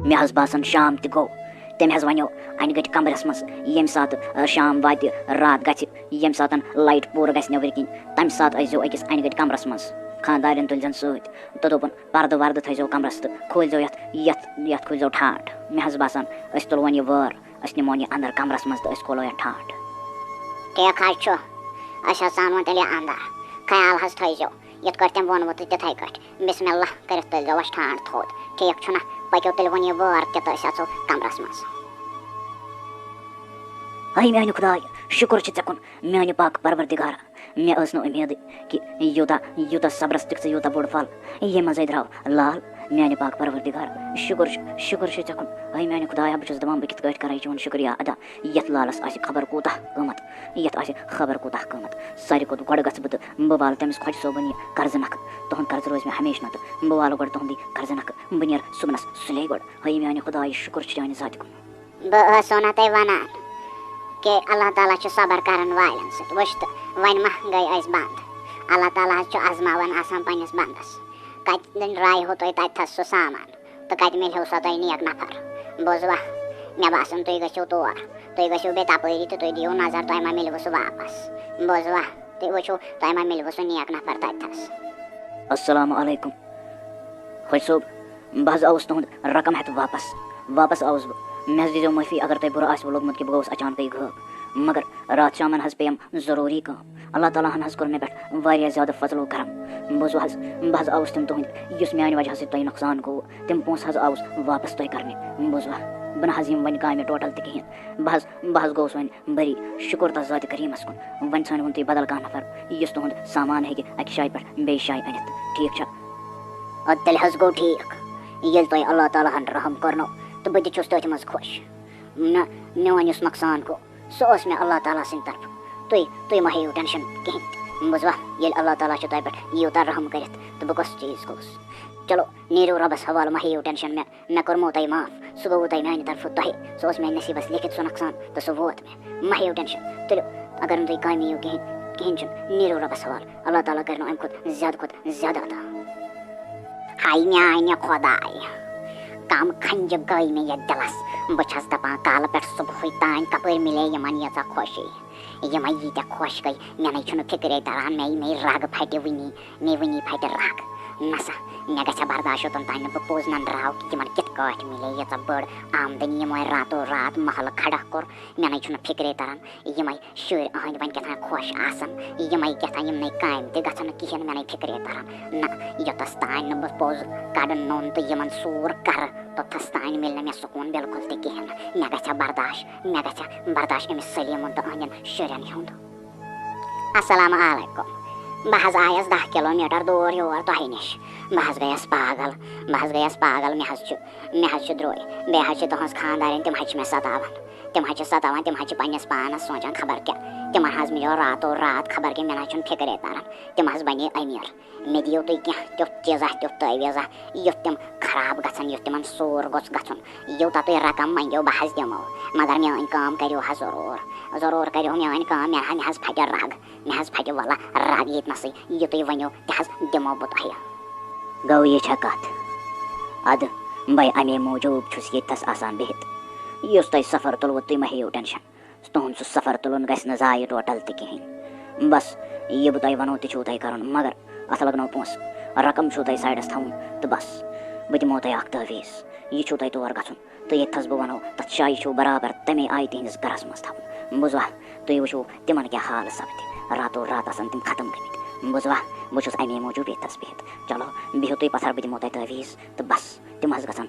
مےٚ حظ باسان شام تہِ گوٚو تٔمۍ حظ وَنیو اَنہِ گٔٹۍ کَمرَس منٛز ییٚمہِ ساتہٕ شام واتہِ رات گژھِ ییٚمہِ ساتہٕ لایٹ پوٗرٕ گژھِ نیٚبرٕ کِنۍ تَمہِ ساتہٕ ٲسۍزیو أکِس اَنہِ گٔٹۍ کَمرَس منٛز خانٛدارٮ۪ن تُلۍزٮ۪ن سۭتۍ تہٕ دوٚپُن پردٕ وردٕ تھٲیزیو کَمرَس تہٕ کھوٗلۍزیو یَتھ کھوٗلۍزیو ٹھانٛڈ مےٚ حظ باسان أسۍ تُلوون یہِ وٲر أسۍ نِمون یہِ اَنٛدر کَمرَس منٛز تہٕ أسۍ کھولو یَتھ ٹھانٛڈ ٹھیٖک حظ چھُ أسۍ حظ ژانوون تیٚلہِ یہِ اَنٛدر خیال حظ تھٲیزیو یِتھ کٲٹھۍ تٔمۍ ووٚنوٕ تہٕ تِتھَے کٲٹھۍ بِسمِ اللہ کٔرِتھ تُلۍزیو اَسہِ ٹھانٛڈ تھوٚد ٹھیٖک چھُنہ پٔکِو تیٚلہِ وۄنۍ یہِ وٲر تہِ تہٕ أسۍ اژو کَمرَس منٛز ہاے میٛانہِ خۄداے شُکُر چھُ ژےٚ کُن میٛانہِ پاک پروردِگارا مےٚ ٲس نہٕ اُمیدٕے کہِ یوٗتاہ صبرس دِکھ ژٕ یوٗتاہ بوٚڑ پھل ییٚمہِ منٛزَے درٛاو لال میٛانہِ پاک پروردِگارا شُکُر چھُ ژےٚ کُن ہاے میٛانہِ خۄدایا بہٕ چھُس دَپان بہٕ کِتھ کٲٹھۍ کَرٕ چون شُکریہ ادا یَتھ لالَس آسہِ خبر کوٗتاہ قۭمَت ساروی کھۄتہٕ گۄڈٕ گژھٕ بہٕ تہٕ بہٕ والہٕ تٔمِس خۄجہِ صٲبُن یہِ قرضہٕ نکھٕ تُہُنٛد قرضہٕ روزِ مےٚ ہمیشہِ تہٕ بہٕ والہٕ گۄڈٕ تُہُنٛد یہِ قرضہٕ نکھٕ بہٕ نیرٕ صُبحنَس سُلے گۄڈٕ ہاے میٛانہِ خۄداے شُکُر چھُ چانہِ ذاتہِ کُن بہٕ ٲسو نہ تۄہہِ وَنان کہِ اللہ تعالیٰ چھُ صبر کران والٮ۪ن سۭتۍ وٕچھ تہٕ وۄنۍ ما گٔے أسۍ بنٛد اللہ تعالیٰ حظ چھُ آزماوان آسان پنٛنِس بنٛدس کَتٮ۪ن رایہو تۄہہِ تَتِتھَس سُہ سامان تہٕ کَتہِ مِلہو سۄ تۄہہِ نیک نفر بوٗزوا مےٚ باسان تُہۍ گٔژھِو تور تُہۍ گٔژھِو بیٚیہِ تَپٲری تہٕ تُہۍ دِیِو نظر تۄہہِ ما مِلوٕ سُہ واپس بوٗزوا تُہۍ وٕچھِو تۄہہِ ما مِلوٕ سُہ نیک نفر تَتِتھَس السلام علیکُم خۄجہِ صٲب بہٕ حظ آوُس تُہُنٛد رقم ہٮ۪تھ واپس آوُس بہٕ مےٚ حظ دیٖزیو معٲفی اگر تۄہہِ بُرٕ آسوٕ لوٚگمُت کہِ بہٕ گوٚوُس اچانکٕے غٲب مگر راتھ شامن حظ پیٚیَم ضروٗری کٲم اللہ تعالیٰ ہن حظ کوٚر مےٚ پٮ۪ٹھ واریاہ زیادٕ فضل و کرم بوٗزوٕ حظ بہٕ حظ آوُس تِم تُہٕنٛدۍ یُس میٛانہِ وجہ سۭتۍ تۄہہِ نۄقصان گوٚو تِم پونٛسہٕ حظ آوُس واپس تۄہہِ کرنہِ بوٗزوا بہٕ نہ حظ یِمہٕ وۄنۍ کامہِ ٹوٹل تہِ کِہیٖنۍ بہٕ حظ گوٚوُس وۄنۍ بٔری شُکُر تَتھ ذاتہِ کریٖمس کُن وۄنۍ ژھٲنِوُن تُہۍ بدل کانٛہہ نفر یُس تُہُنٛد سامان ہیٚکہِ اَکہِ جایہِ پٮ۪ٹھ بیٚیِس جایہِ أنِتھ ٹھیٖک چھا اَدٕ تیٚلہِ حظ گوٚو ٹھیٖک ییٚلہِ تۄہہِ اللہ تعالیٰ ہن رحم کوٚرنو تہٕ بہٕ تہِ چھُس تٔتھۍ منٛز خۄش نہ میون یُس نۄقصان گوٚو سُہ اوس مےٚ اللہ تعالیٰ سٕنٛدِ طرفہٕ تُہۍ مہ ہیٚیِو ٹٮ۪نشن کِہیٖنۍ تہِ بوٗزوا ییٚلہِ اللہ تعالیٰ چھُ تۄہہِ پٮ۪ٹھ یوٗتاہ رحم کٔرِتھ تہٕ بہٕ کۄس چیٖز گوٚوُس چلو نیٖرِو رۄبس حوالہٕ مہ ہیٚیِو ٹٮ۪نشن مےٚ کوٚرمو تۄہہِ معاف سُہ گوٚوُ تۄہہِ میٛانہِ طرفہٕ تۄہہِ سُہ اوس میٛانہِ نصیٖبس لیکھِتھ سُہ نۄقصان تہٕ سُہ ووت مےٚ مہ ہیٚیِو ٹٮ۪نشن تُلِو اگر نہٕ تُہۍ کامہِ یِیِو کِہیٖنۍ چھُنہٕ نیٖرِو رۄبس حوالہٕ اللہ تعالیٰ کَرنو اَمہِ کھۄتہٕ زیادٕ عطا ہاے میٛانہِ خۄداے کَم کھنٛجہِ گٔے مےٚ یَتھ دِلس بہٕ چھَس دَپان کالہٕ پٮ۪ٹھ صُبحٕے تانۍ کَپٲرۍ مِلے یِمن ییٖژاہ خوشی یِمے ییٖتیٛاہ خۄش گٔے مےٚ نَے چھُنہٕ فِکرے تَران مے رَگ پھٹہِ وٕنی پھٹہِ رَگ نہ سا مےٚ گژھِ برداش یوٚتن تانۍ نہٕ بہٕ پوٚز نندراو کہِ یِمن کِتھ کٲٹھۍ مِلے ییٖژاہ بٔڑ آمدٔنی یِمو راتو رات محلہٕ کھڑا کوٚر مےٚ نَے چھُنہٕ فِکرے تَران یِمے شُرۍ أہنٛدۍ وۄنۍ کیٛاہ تام خۄش آسان یِمے کیٛاہ تام یِمنٕے کامہِ تہِ گژھن نہٕ کِہیٖنۍ مےٚ نَے فِکرے تَران نہ یوٚتَس تانۍ نہٕ بہٕ پوٚز کَڑٕ نوٚن تہٕ یِمن سوٗر کَرٕ توٚتتھَس تانۍ مِلہِ نہٕ مےٚ سکوٗن بِلکُل تہِ کِہیٖنۍ نہٕ مےٚ گژھِ ہا برداش أمِس سلیٖمُن تہٕ أہنٛدٮ۪ن شُرٮ۪ن ہُنٛد السلام علیکُم بہٕ حظ آیَس 10 کِلوٗ میٖٹر دوٗر یور تۄہہِ نِش بہٕ حظ گٔیَس پاگل مےٚ حظ چھُ درٛوے بیٚیہِ حظ چھِ تُہٕنٛز خانٛدارٮ۪ن تِم حظ چھِ مےٚ سَتاوان تِم حظ چھِ پنٛنِس پانَس سونٛچان خبر کیٛاہ تِمن حظ مِلیو راتو رات خبر کیٛاہ مےٚ نہ حظ چھُنہٕ فِکرے تَران تِم حظ بنے أمیٖر مےٚ دِیِو تُہۍ کیٚنٛہہ تیُتھ چیٖزا تیُتھ تٲویٖزا یُتھ تِم خراب گژھن یُتھ تِمن سوٗر گوٚژھ گژھُن یوٗتاہ تُہۍ رقم منٛگیو بہٕ حظ دِمو مگر میٛٲنۍ کٲم کٔرِو حظ ضروٗر کٔرِو میٛٲنۍ کٲم مےٚ حظ پھٹہِ رگ مےٚ حظ پھٹہِ وَلہ رگ ییٚتنَسٕے یہِ تُہۍ ؤنِو تہِ حظ دِمو بہٕ تۄہہِ گوٚو یہِ چھےٚ کَتھ اَدٕ بَے اَمے موٗجوٗب چھُس ییٚتھَس آسان بِہِتھ یُس تۄہہِ سفر تُلوٕ تُہۍ مہ ہیٚیِو ٹٮ۪نشن تُہُنٛد سُہ سفر تُلُن گژھِ نہٕ ضایہِ ٹوٹل تہِ کِہیٖنۍ بس یہِ بہٕ تۄہہِ وَنو تہِ چھُو تۄہہِ کَرُن مگر اَتھ لَگنو پونٛسہٕ رقم چھُو تۄہہِ سایڈَس تھاوُن تہٕ بس بہٕ دِمو تۄہہِ اکھ تٲویٖز یہِ چھُو تۄہہِ تور گژھُن تہٕ ییٚتھَس بہٕ وَنو تَتھ جایہِ چھُو برابر تَمے آیہِ تِہنٛدِس گرس منٛز تھاوُن بوٗزوا تُہۍ وٕچھِو تِمن کیٛاہ حال سپدِ راتو رات آسن تِم ختم گٔمٕتۍ بوٗزوا بہٕ چھُس اَمے موٗجوٗب ییٚتھَس بِہِتھ چلو بِہِو تُہۍ پَتھر بہٕ دِمو تۄہہِ تٲویٖز تہٕ بس تِم حظ گژھن